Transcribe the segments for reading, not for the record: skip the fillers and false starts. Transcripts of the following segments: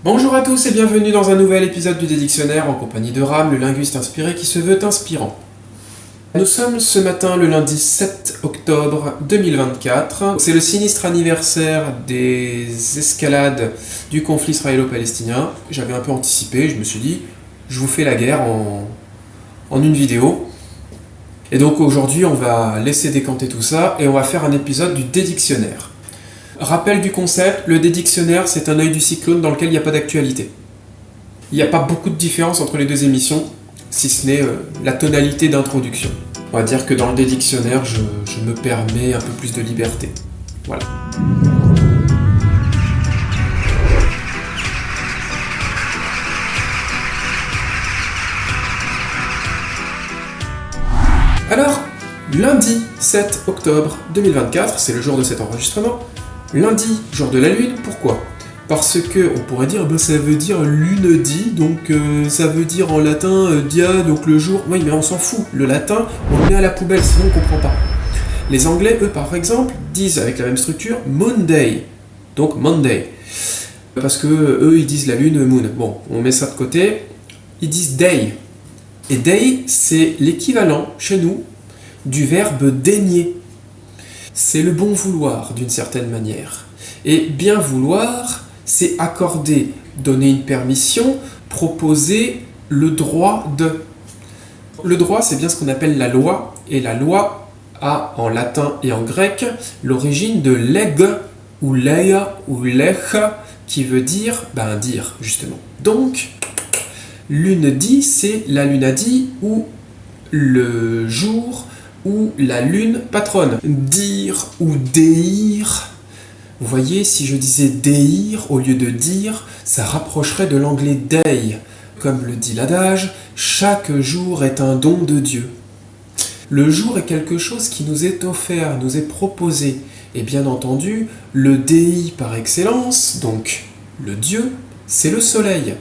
Bonjour à tous et bienvenue dans un nouvel épisode du Dédictionnaire en compagnie de Ram, le linguiste inspiré qui se veut inspirant. Nous sommes ce matin le lundi 7 octobre 2024. C'est le sinistre anniversaire des escalades du conflit israélo-palestinien. J'avais un peu anticipé, je me suis dit, je vous fais la guerre en une vidéo. Et donc aujourd'hui, on va laisser décanter tout ça et on va faire un épisode du Dédictionnaire. Rappel du concept, le Dédictionnaire, c'est un œil du cyclone dans lequel il n'y a pas d'actualité. Il n'y a pas beaucoup de différence entre les deux émissions, si ce n'est la tonalité d'introduction. On va dire que dans le Dédictionnaire, je me permets un peu plus de liberté. Voilà. Alors, lundi 7 octobre 2024, c'est le jour de cet enregistrement. Lundi, jour de la lune, pourquoi ? Parce que, on pourrait dire, ça veut dire lunedi, donc ça veut dire en latin dia, donc le jour. Oui, mais on s'en fout, le latin, on le met à la poubelle, sinon on comprend pas. Les Anglais, eux, par exemple, disent avec la même structure Monday, donc Monday. Parce que eux, ils disent la lune, moon. Bon, on met ça de côté. Ils disent day. Et day, c'est l'équivalent, chez nous, du verbe daigner. C'est le bon vouloir, d'une certaine manière. Et bien vouloir, c'est accorder, donner une permission, proposer le droit de. Le droit, c'est bien ce qu'on appelle la loi, et la loi a, en latin et en grec, l'origine de leg, ou leia, ou lech, qui veut dire, dire, justement. Donc, lundi, c'est la lunadie, ou le jour ou la lune patronne. Dire ou déire. Vous voyez, si je disais déire au lieu de dire, ça rapprocherait de l'anglais day. Comme le dit l'adage, chaque jour est un don de Dieu. Le jour est quelque chose qui nous est offert, nous est proposé. Et bien entendu, le dei par excellence, donc le Dieu, c'est le soleil.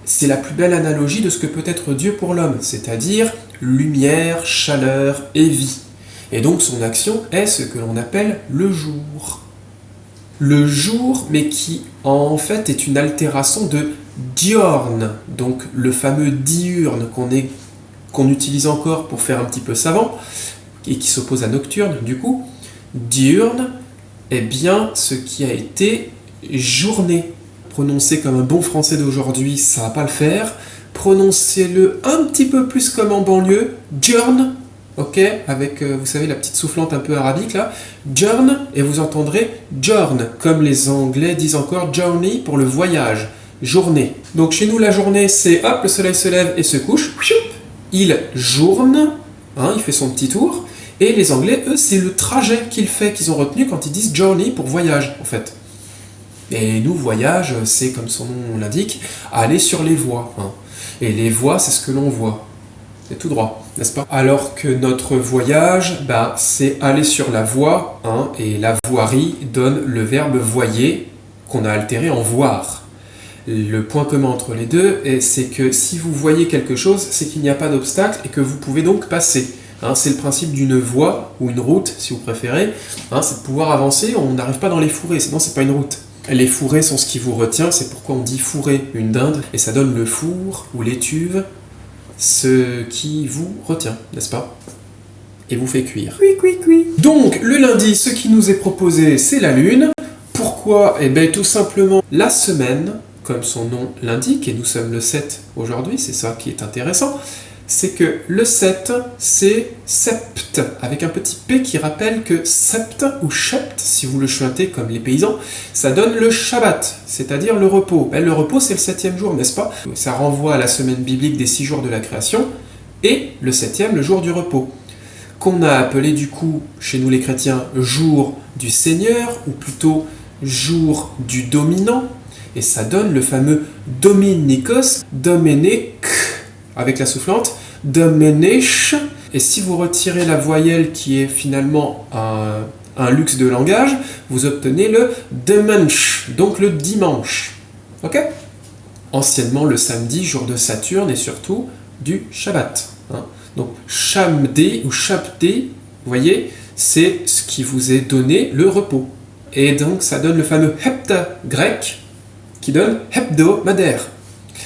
C'est la plus belle analogie de ce que peut être Dieu pour l'homme, c'est-à-dire lumière, chaleur et vie. Et donc son action est ce que l'on appelle le jour. Le jour, mais qui en fait est une altération de diurne, donc le fameux diurne qu'on utilise encore pour faire un petit peu savant, et qui s'oppose à nocturne du coup. Diurne est bien ce qui a été journée. Prononcé comme un bon français d'aujourd'hui, ça va pas le faire. Prononcez-le un petit peu plus comme en banlieue, journ, ok, avec, vous savez, la petite soufflante un peu arabique là, journ, et vous entendrez journ, comme les Anglais disent encore journey pour le voyage, journée. Donc chez nous, la journée, c'est hop, le soleil se lève et se couche, il journe, il fait son petit tour, et les Anglais, eux, c'est le trajet qu'il fait, qu'ils ont retenu quand ils disent journey pour voyage, en fait. Et nous, voyage, c'est, comme son nom l'indique, aller sur les voies. Et les voies, c'est ce que l'on voit. C'est tout droit, n'est-ce pas ? Alors que notre voyage, c'est aller sur la voie, et la voirie donne le verbe voyer, qu'on a altéré en voir. Le point commun entre les deux, c'est que si vous voyez quelque chose, c'est qu'il n'y a pas d'obstacle et que vous pouvez donc passer. C'est le principe d'une voie, ou une route, si vous préférez. C'est de pouvoir avancer, on n'arrive pas dans les fourrés, sinon c'est pas une route. Les fourrés sont ce qui vous retient, c'est pourquoi on dit fourrer une dinde, et ça donne le four ou l'étuve, ce qui vous retient, n'est-ce pas ? Et vous fait cuire. Donc, le lundi, ce qui nous est proposé, c'est la lune. Pourquoi ? Tout simplement, la semaine, comme son nom l'indique, et nous sommes le 7 aujourd'hui, c'est ça qui est intéressant, c'est que le 7, c'est sept, avec un petit P qui rappelle que sept ou shept, si vous le chantez comme les paysans, ça donne le Shabbat, c'est-à-dire le repos. Le repos, c'est le 7e jour, n'est-ce pas ? Ça renvoie à la semaine biblique des 6 jours de la création, et le 7e, le jour du repos, qu'on a appelé du coup, chez nous les chrétiens, jour du Seigneur, ou plutôt jour du dominant, et ça donne le fameux Dominikos, Domenek, avec la soufflante, Domenech, et si vous retirez la voyelle qui est finalement un luxe de langage, vous obtenez le Demensch, donc le dimanche. Ok ? Anciennement le samedi, jour de Saturne, et surtout du Shabbat. Donc Shamdé ou Shabté, vous voyez, c'est ce qui vous est donné, le repos. Et donc ça donne le fameux hepta grec, qui donne hebdomadaire.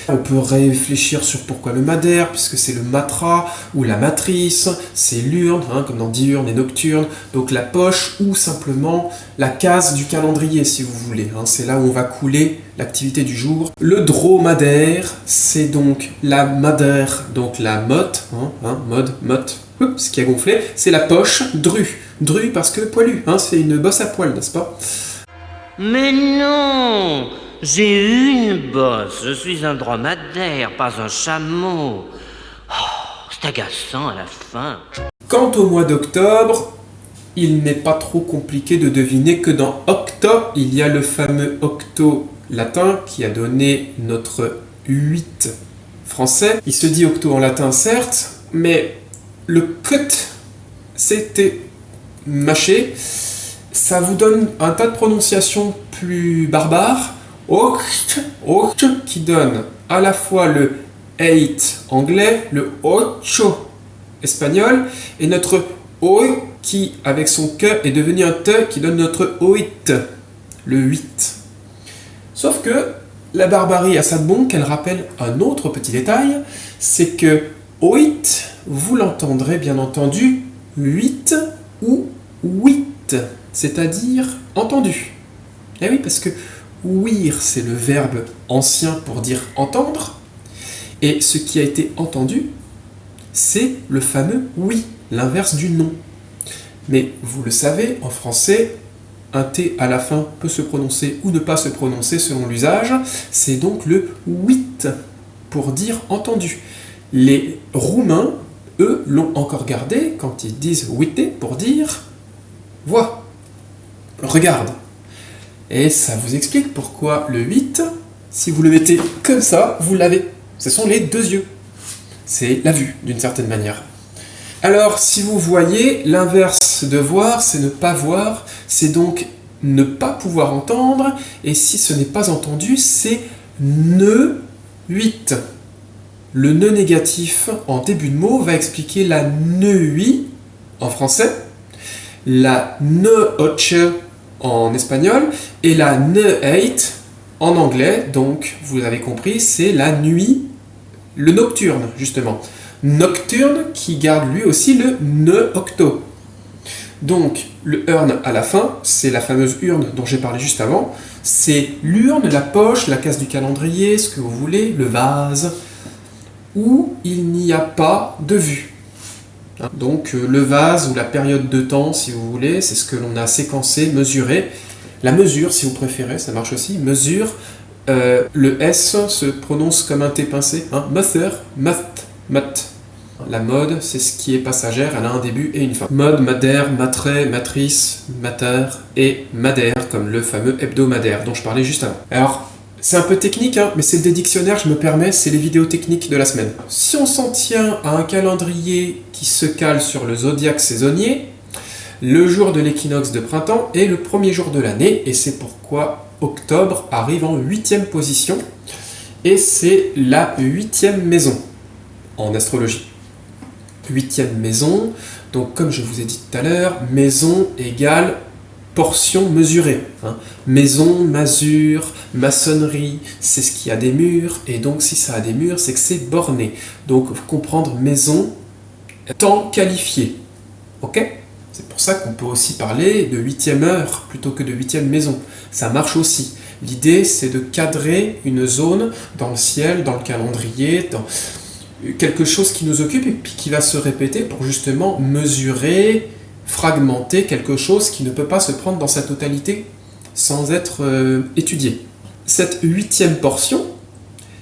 On peut réfléchir sur pourquoi le madaire, puisque c'est le matra ou la matrice, c'est l'urne, comme dans diurne et nocturne, donc la poche ou simplement la case du calendrier si vous voulez, c'est là où on va couler l'activité du jour. Le dromadaire, c'est donc la madère, donc la motte, motte, ce qui a gonflé, c'est la poche, dru parce que poilu, c'est une bosse à poil, n'est-ce pas? Mais non, j'ai eu une bosse, je suis un dromadaire, pas un chameau. Oh, c'est agaçant à la fin. Quant au mois d'octobre, il n'est pas trop compliqué de deviner que dans octo, il y a le fameux octo latin qui a donné notre 8 français. Il se dit octo en latin certes, mais le cut, c'était mâché. Ça vous donne un tas de prononciations plus barbares. Oct, qui donne à la fois le 8 anglais, le ocho espagnol, et notre oi qui, avec son que, est devenu un te qui donne notre oit, le 8. Sauf que la barbarie a ça de bon qu'elle rappelle un autre petit détail, c'est que oit, vous l'entendrez bien entendu 8 ou 8, c'est-à-dire entendu. Eh oui, parce que ouïr, c'est le verbe ancien pour dire entendre, et ce qui a été entendu, c'est le fameux oui, l'inverse du non. Mais vous le savez, en français, un T à la fin peut se prononcer ou ne pas se prononcer selon l'usage, c'est donc le huit pour dire entendu. Les Roumains, eux, l'ont encore gardé quand ils disent uite pour dire vois, regarde. Et ça vous explique pourquoi le 8, si vous le mettez comme ça, vous l'avez. Ce sont les deux yeux. C'est la vue, d'une certaine manière. Alors, si vous voyez, l'inverse de voir, c'est ne pas voir, c'est donc ne pas pouvoir entendre, et si ce n'est pas entendu, c'est ne 8. Le ne négatif en début de mot va expliquer la ne 8 en français, la ne oche en espagnol, et la ne 8 en anglais, donc vous avez compris, c'est la nuit, le nocturne, justement. Nocturne qui garde lui aussi le ne octo. Donc, le urne à la fin, c'est la fameuse urne dont j'ai parlé juste avant. C'est l'urne, la poche, la case du calendrier, ce que vous voulez, le vase, où il n'y a pas de vue. Donc, le vase ou la période de temps, si vous voulez, c'est ce que l'on a séquencé, mesuré. La mesure, si vous préférez, ça marche aussi. Mesure, le S se prononce comme un T pincé. Mother, mat. La mode, c'est ce qui est passagère, elle a un début et une fin. Mode, madère, matré, matrice, mater et madère, comme le fameux hebdomadaire dont je parlais juste avant. Alors, c'est un peu technique, mais c'est des dictionnaires, je me permets, c'est les vidéos techniques de la semaine. Si on s'en tient à un calendrier qui se cale sur le zodiaque saisonnier, le jour de l'équinoxe de printemps est le premier jour de l'année, et c'est pourquoi octobre arrive en 8e position, et c'est la 8e maison en astrologie. 8e maison, donc comme je vous ai dit tout à l'heure, maison égale portion mesurée. Maison, masure, maçonnerie, c'est ce qui a des murs, et donc si ça a des murs, c'est que c'est borné. Donc comprendre maison, temps qualifié. Ok ? C'est pour ça qu'on peut aussi parler de 8e heure plutôt que de 8e maison. Ça marche aussi. L'idée, c'est de cadrer une zone dans le ciel, dans le calendrier, dans quelque chose qui nous occupe et puis qui va se répéter pour justement mesurer, fragmenter quelque chose qui ne peut pas se prendre dans sa totalité sans être étudié. Cette 8e portion,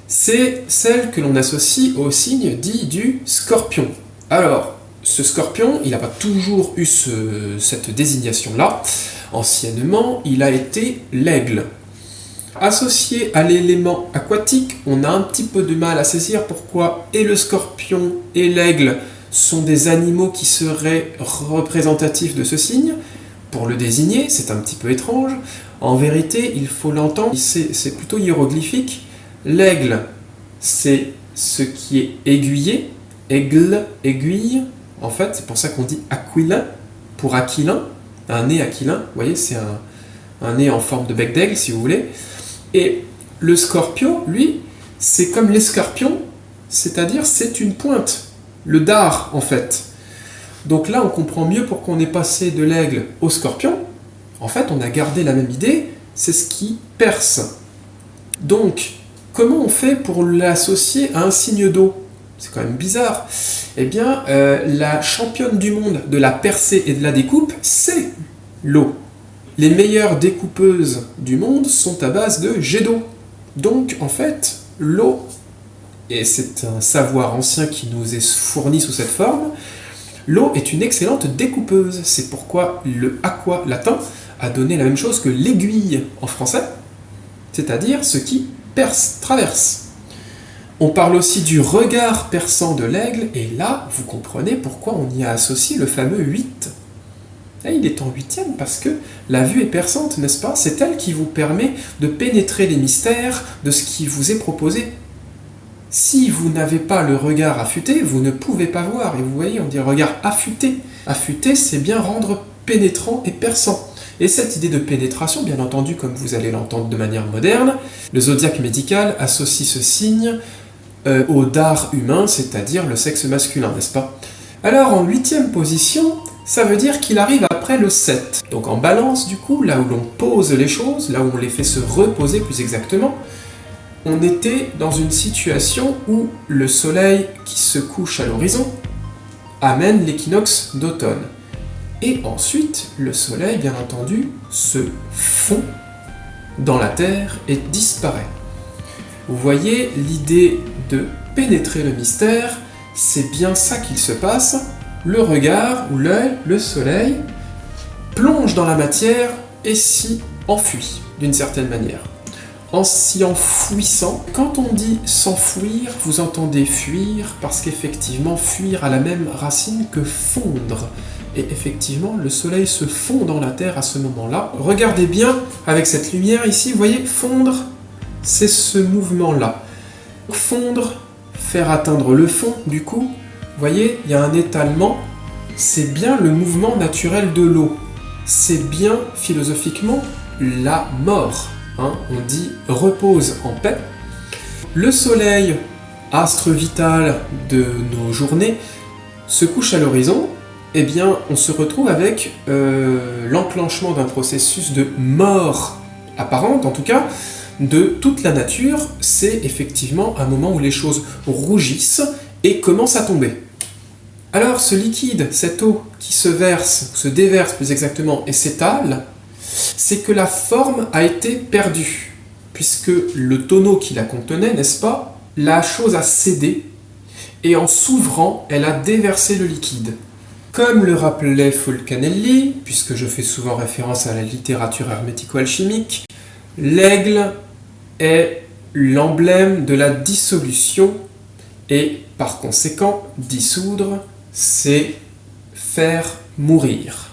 c'est celle que l'on associe au signe dit du Scorpion. Alors, ce Scorpion, il n'a pas toujours eu cette désignation-là. Anciennement, il a été l'aigle. Associé à l'élément aquatique, on a un petit peu de mal à saisir pourquoi et le scorpion et l'aigle sont des animaux qui seraient représentatifs de ce signe. Pour le désigner, c'est un petit peu étrange. En vérité, il faut l'entendre, c'est plutôt hiéroglyphique. L'aigle, c'est ce qui est aiguillé, aigle, aiguille. En fait, c'est pour ça qu'on dit aquilin, pour aquilin, un nez aquilin. Vous voyez, c'est un nez en forme de bec d'aigle, si vous voulez. Et Le scorpion, lui, c'est comme l'escarpion, c'est-à-dire c'est une pointe, le dard en fait. Donc là, on comprend mieux pourquoi on est passé de l'aigle au scorpion. En fait, on a gardé la même idée, c'est ce qui perce. Donc, comment on fait pour l'associer à un signe d'eau? C'est quand même bizarre. Eh bien, la championne du monde de la percée et de la découpe, c'est l'eau. Les meilleures découpeuses du monde sont à base de jets d'eau. Donc, en fait, l'eau, et c'est un savoir ancien qui nous est fourni sous cette forme, l'eau est une excellente découpeuse. C'est pourquoi le aqua latin a donné la même chose que l'aiguille en français, c'est-à-dire ce qui perce, traverse. On parle aussi du regard perçant de l'aigle, et là, vous comprenez pourquoi on y a associé le fameux 8. Et il est en 8e parce que la vue est perçante, n'est-ce pas? C'est elle qui vous permet de pénétrer les mystères de ce qui vous est proposé. Si vous n'avez pas le regard affûté, vous ne pouvez pas voir. Et vous voyez, on dit regard affûté. Affûté, c'est bien rendre pénétrant et perçant. Et cette idée de pénétration, bien entendu, comme vous allez l'entendre de manière moderne, le zodiaque médical associe ce signe au dard humain, c'est-à-dire le sexe masculin, n'est-ce pas? Alors, en 8e position, ça veut dire qu'il arrive après le 7. Donc en balance, du coup, là où l'on pose les choses, là où on les fait se reposer plus exactement, on était dans une situation où le soleil qui se couche à l'horizon amène l'équinoxe d'automne. Et ensuite, le soleil, bien entendu, se fond dans la terre et disparaît. Vous voyez, l'idée de pénétrer le mystère, c'est bien ça qu'il se passe. Le regard ou l'œil, le soleil, plonge dans la matière et s'y enfuit, d'une certaine manière. En s'y enfouissant, quand on dit s'enfouir, vous entendez fuir, parce qu'effectivement, fuir a la même racine que fondre. Et effectivement, le soleil se fond dans la terre à ce moment-là. Regardez bien avec cette lumière ici, vous voyez, fondre, c'est ce mouvement-là. Fondre, faire atteindre le fond, du coup, vous voyez, il y a un étalement, c'est bien le mouvement naturel de l'eau. C'est bien, philosophiquement, la mort. Hein, on dit repose en paix. Le soleil, astre vital de nos journées, se couche à l'horizon. Eh bien, on se retrouve avec l'enclenchement d'un processus de mort apparente, en tout cas, de toute la nature. C'est effectivement un moment où les choses rougissent et commencent à tomber. Alors, ce liquide, cette eau qui se verse, se déverse plus exactement, et s'étale, c'est que la forme a été perdue, puisque le tonneau qui la contenait, n'est-ce pas, la chose a cédé, et en s'ouvrant, elle a déversé le liquide. Comme le rappelait Fulcanelli, puisque je fais souvent référence à la littérature hermético-alchimique, l'aigle est l'emblème de la dissolution, et par conséquent, dissoudre, c'est faire mourir.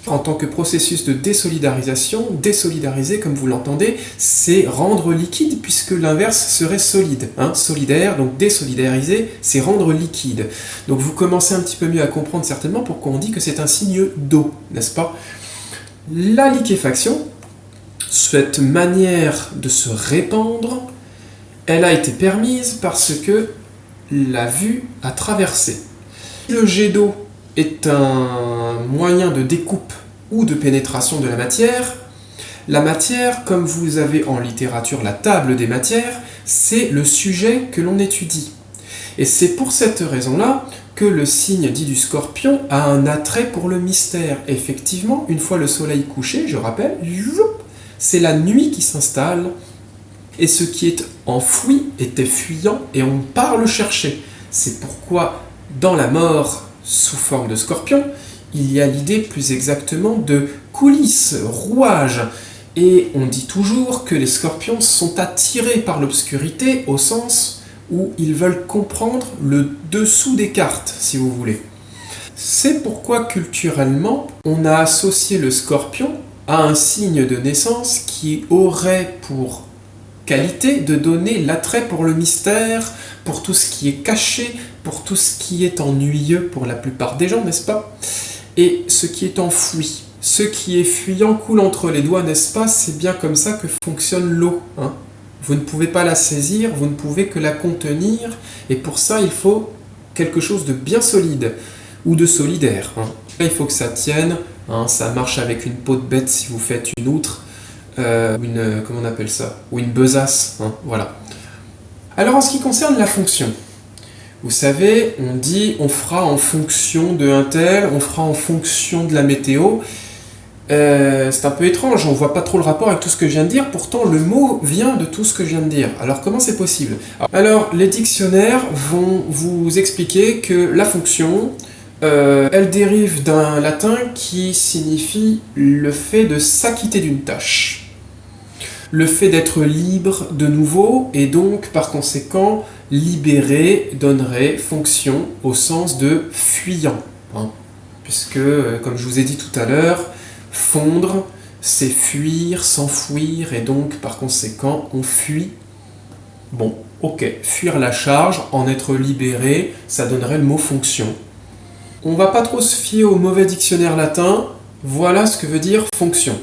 En tant que processus de désolidarisation, désolidariser, comme vous l'entendez, c'est rendre liquide, puisque l'inverse serait solide. Hein, solidaire, donc désolidariser, c'est rendre liquide. Donc vous commencez un petit peu mieux à comprendre certainement pourquoi on dit que c'est un signe d'eau, n'est-ce pas? La liquéfaction, cette manière de se répandre, elle a été permise parce que la vue a traversé. Le jet d'eau est un moyen de découpe ou de pénétration de la matière, comme vous avez en littérature la table des matières, c'est le sujet que l'on étudie. Et c'est pour cette raison-là que le signe dit du scorpion a un attrait pour le mystère. Effectivement, une fois le soleil couché, je rappelle, c'est la nuit qui s'installe, et ce qui est enfoui est effuyant, et on part le chercher. C'est pourquoi, dans la mort sous forme de scorpion, il y a l'idée plus exactement de coulisses, rouages. Et on dit toujours que les scorpions sont attirés par l'obscurité au sens où ils veulent comprendre le dessous des cartes, si vous voulez. C'est pourquoi culturellement, on a associé le scorpion à un signe de naissance qui aurait pour qualité de donner l'attrait pour le mystère, pour tout ce qui est caché, pour tout ce qui est ennuyeux pour la plupart des gens, n'est-ce pas? Et ce qui est enfoui, ce qui est fuyant coule entre les doigts, n'est-ce pas? C'est bien comme ça que fonctionne l'eau. Hein, Vous ne pouvez pas la saisir, vous ne pouvez que la contenir, et pour ça, il faut quelque chose de bien solide, ou de solidaire. Il faut que ça tienne, ça marche avec une peau de bête si vous faites une outre, comment on appelle ça, ou une besace, voilà. Alors en ce qui concerne la fonction, vous savez, on dit on fera en fonction de un tel, on fera en fonction de la météo. C'est un peu étrange, on ne voit pas trop le rapport avec tout ce que je viens de dire, pourtant le mot vient de tout ce que je viens de dire. Alors comment c'est possible? Alors les dictionnaires vont vous expliquer que la fonction, elle dérive d'un latin qui signifie le fait de s'acquitter d'une tâche. Le fait d'être libre de nouveau, et donc par conséquent, libéré donnerait fonction au sens de fuyant. Puisque, comme je vous ai dit tout à l'heure, fondre, c'est fuir, s'enfouir, et donc par conséquent, on fuit. Bon, ok, fuir la charge, en être libéré, ça donnerait le mot fonction. On va pas trop se fier au mauvais dictionnaire latin, voilà ce que veut dire fonction.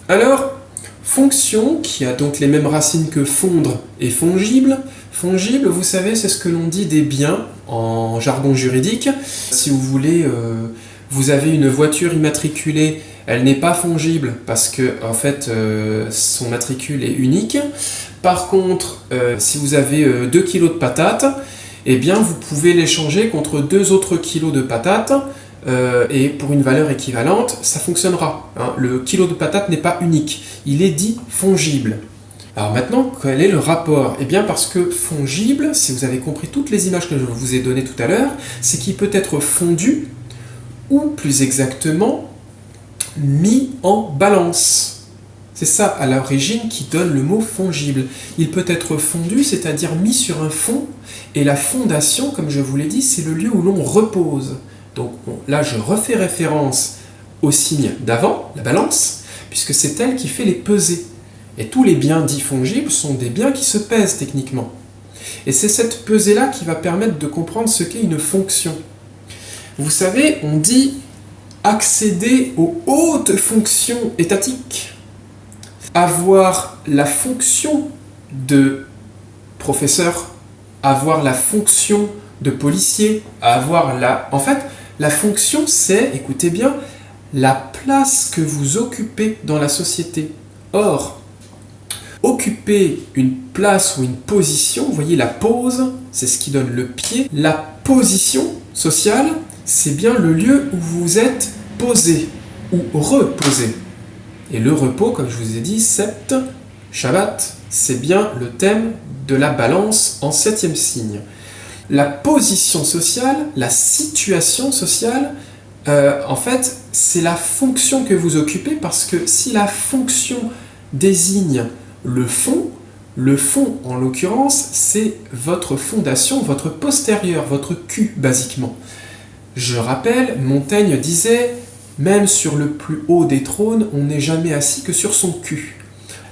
Alors, fonction, qui a donc les mêmes racines que fondre et fongible. Fongible, vous savez, c'est ce que l'on dit des biens en jargon juridique. Si vous voulez, vous avez une voiture immatriculée, elle n'est pas fongible parce que en fait son matricule est unique. Par contre, si vous avez 2 kg de patates, eh bien vous pouvez l'échanger contre 2 autres kilos de patates. Et pour une valeur équivalente, ça fonctionnera. Le kilo de patates n'est pas unique, il est dit fongible. Alors maintenant, quel est le rapport? Eh bien parce que fongible, si vous avez compris toutes les images que je vous ai données tout à l'heure, c'est qu'il peut être fondu, ou plus exactement, mis en balance. C'est ça à l'origine qui donne le mot fongible. Il peut être fondu, c'est-à-dire mis sur un fond, et la fondation, comme je vous l'ai dit, c'est le lieu où l'on repose. Donc là, je refais référence au signe d'avant, la balance, puisque c'est elle qui fait les pesées. Et tous les biens dits fongibles sont des biens qui se pèsent techniquement. Et c'est cette pesée-là qui va permettre de comprendre ce qu'est une fonction. Vous savez, on dit accéder aux hautes fonctions étatiques, avoir la fonction de professeur, avoir la fonction de policier, avoir la... En fait, la fonction, c'est, écoutez bien, la place que vous occupez dans la société. Or, occuper une place ou une position, vous voyez la pose, c'est ce qui donne le pied. La position sociale, c'est bien le lieu où vous êtes posé ou reposé. Et le repos, comme je vous ai dit, sept, Shabbat, c'est bien le thème de la balance en 7e signe. La position sociale, la situation sociale, en fait, c'est la fonction que vous occupez, parce que si la fonction désigne le fond, en l'occurrence, c'est votre fondation, votre postérieur, votre cul, basiquement. Je rappelle, Montaigne disait « Même sur le plus haut des trônes, on n'est jamais assis que sur son cul ».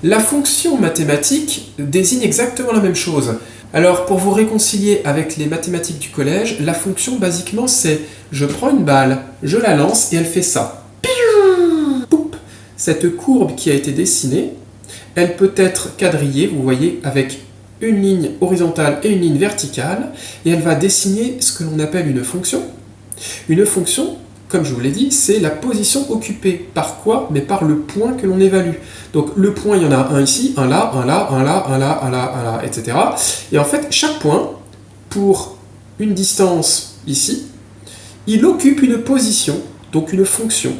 La fonction mathématique désigne exactement la même chose. Alors, pour vous réconcilier avec les mathématiques du collège, la fonction, basiquement, c'est « Je prends une balle, je la lance et elle fait ça. » Poup. Cette courbe qui a été dessinée, elle peut être quadrillée, vous voyez, avec une ligne horizontale et une ligne verticale, et elle va dessiner ce que l'on appelle une fonction. Une fonction, comme je vous l'ai dit, c'est la position occupée. Par quoi? Mais par le point que l'on évalue. Donc le point, il y en a un ici, un là, un là, un là, un là, un là, un là, etc. Et en fait, chaque point, pour une distance ici, il occupe une position, donc une fonction,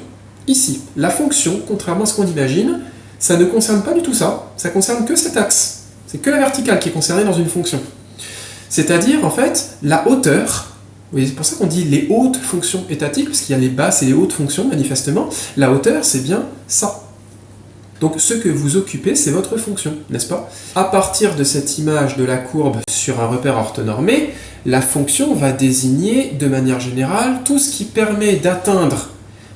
ici. La fonction, contrairement à ce qu'on imagine, ça ne concerne pas du tout ça, ça concerne que cet axe. C'est que la verticale qui est concernée dans une fonction. C'est-à-dire, en fait, la hauteur. Oui, c'est pour ça qu'on dit les hautes fonctions étatiques, parce qu'il y a les basses et les hautes fonctions, manifestement. La hauteur, c'est bien ça. Donc ce que vous occupez, c'est votre fonction, n'est-ce pas? À partir de cette image de la courbe sur un repère orthonormé, la fonction va désigner, de manière générale, tout ce qui permet d'atteindre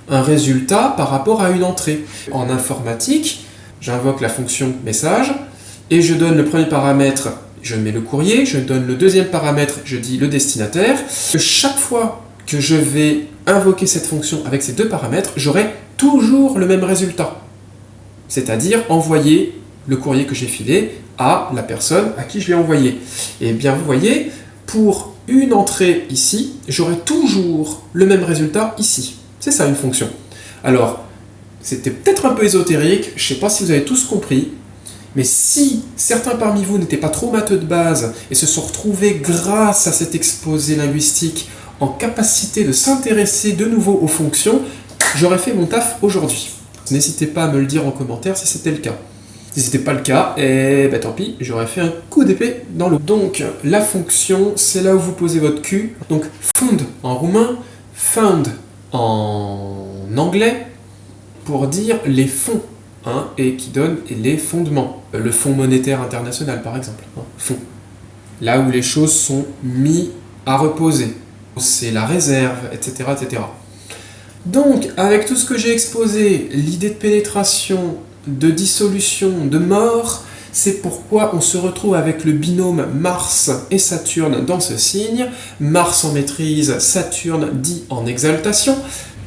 un résultat par rapport à une entrée. En informatique, j'invoque la fonction message, et je donne le premier paramètre, je mets le courrier, je donne le deuxième paramètre, je dis le destinataire. Chaque fois que je vais invoquer cette fonction avec ces deux paramètres, j'aurai toujours le même résultat. C'est-à-dire envoyer le courrier que j'ai filé à la personne à qui je l'ai envoyé. Et bien vous voyez, pour une entrée ici, j'aurai toujours le même résultat ici. C'est ça une fonction. Alors, c'était peut-être un peu ésotérique, je ne sais pas si vous avez tous compris, mais si certains parmi vous n'étaient pas trop matheux de base et se sont retrouvés grâce à cet exposé linguistique en capacité de s'intéresser de nouveau aux fonctions, j'aurais fait mon taf aujourd'hui. N'hésitez pas à me le dire en commentaire si c'était le cas. Si c'était pas le cas, tant pis, j'aurais fait un coup d'épée dans l'eau. Donc, la fonction, c'est là où vous posez votre cul. Donc, fund en roumain, found en anglais, pour dire les fonds, hein, et qui donne les fondements. Le Fonds monétaire international, par exemple. Hein, fonds. Là où les choses sont mises à reposer. C'est la réserve, etc., etc. Donc, avec tout ce que j'ai exposé, l'idée de pénétration, de dissolution, de mort, c'est pourquoi on se retrouve avec le binôme Mars et Saturne dans ce signe. Mars en maîtrise, Saturne dit en exaltation,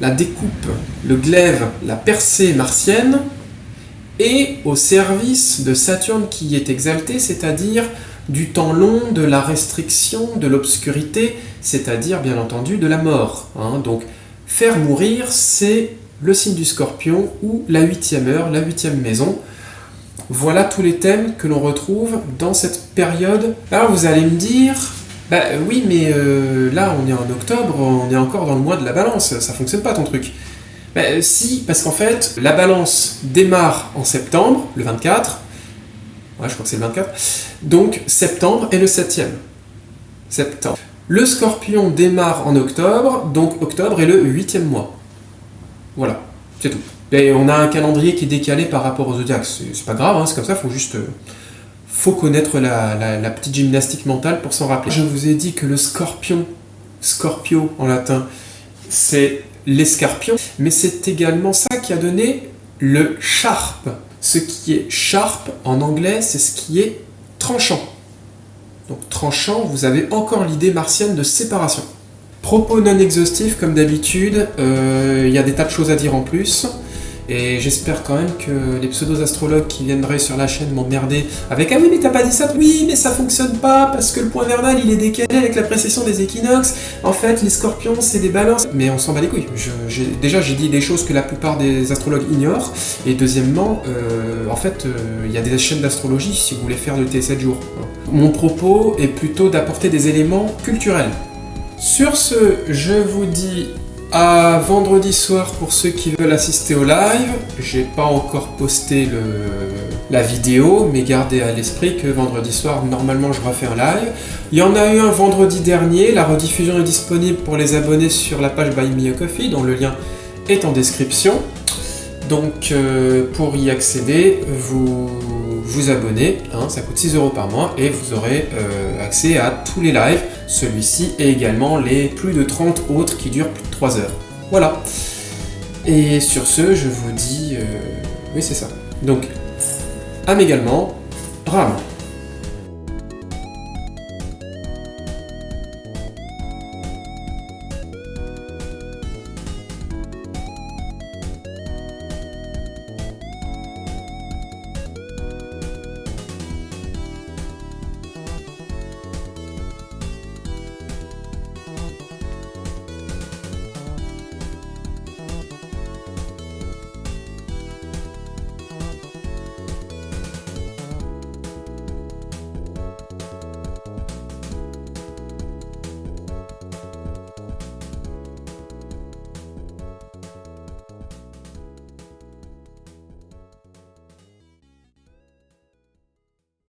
la découpe, le glaive, la percée martienne, et au service de Saturne qui est exalté, c'est-à-dire du temps long, de la restriction, de l'obscurité, c'est-à-dire bien entendu de la mort. Hein. Donc faire mourir, c'est le signe du Scorpion ou la 8e heure, la 8e maison. Voilà tous les thèmes que l'on retrouve dans cette période. Alors vous allez me dire, oui mais là on est en octobre, on est encore dans le mois de la balance, ça fonctionne pas ton truc. Si, parce qu'en fait, la balance démarre en septembre, le 24, ouais je crois que c'est le 24, donc septembre est le 7e. Septembre. Le Scorpion démarre en octobre, donc octobre est le 8e mois. Voilà, c'est tout. Et on a un calendrier qui est décalé par rapport au zodiaque, c'est pas grave, hein, c'est comme ça, faut connaître la petite gymnastique mentale pour s'en rappeler. Je vous ai dit que le Scorpion, Scorpio en latin, c'est l'escarpion, mais c'est également ça qui a donné le sharp. Ce qui est sharp en anglais, c'est ce qui est tranchant. Donc tranchant, vous avez encore l'idée martienne de séparation. Propos non exhaustifs comme d'habitude, il y a des tas de choses à dire en plus. Et j'espère quand même que les pseudo-astrologues qui viendraient sur la chaîne m'emmerder avec « Ah oui, mais t'as pas dit ça ?» Oui, mais ça fonctionne pas parce que le point vernal il est décalé avec la précession des équinoxes. En fait, les scorpions, c'est des balances. Mais on s'en bat les couilles. Déjà, j'ai dit des choses que la plupart des astrologues ignorent. Et deuxièmement, il y a des chaînes d'astrologie si vous voulez faire de T7 jours. Mon propos est plutôt d'apporter des éléments culturels. Sur ce, je vous dis à vendredi soir pour ceux qui veulent assister au live. J'ai pas encore posté la vidéo, mais gardez à l'esprit que vendredi soir, normalement, je refais un live. Il y en a eu un vendredi dernier. La rediffusion est disponible pour les abonnés sur la page Buy Me a Coffee, dont le lien est en description. Donc, pour y accéder, vous abonnez, hein, ça coûte 6 € par mois et vous aurez accès à tous les lives, celui-ci et également les plus de 30 autres qui durent plus de 3 heures. Voilà. Et sur ce, je vous dis... oui, c'est ça. Donc, âme également, rame.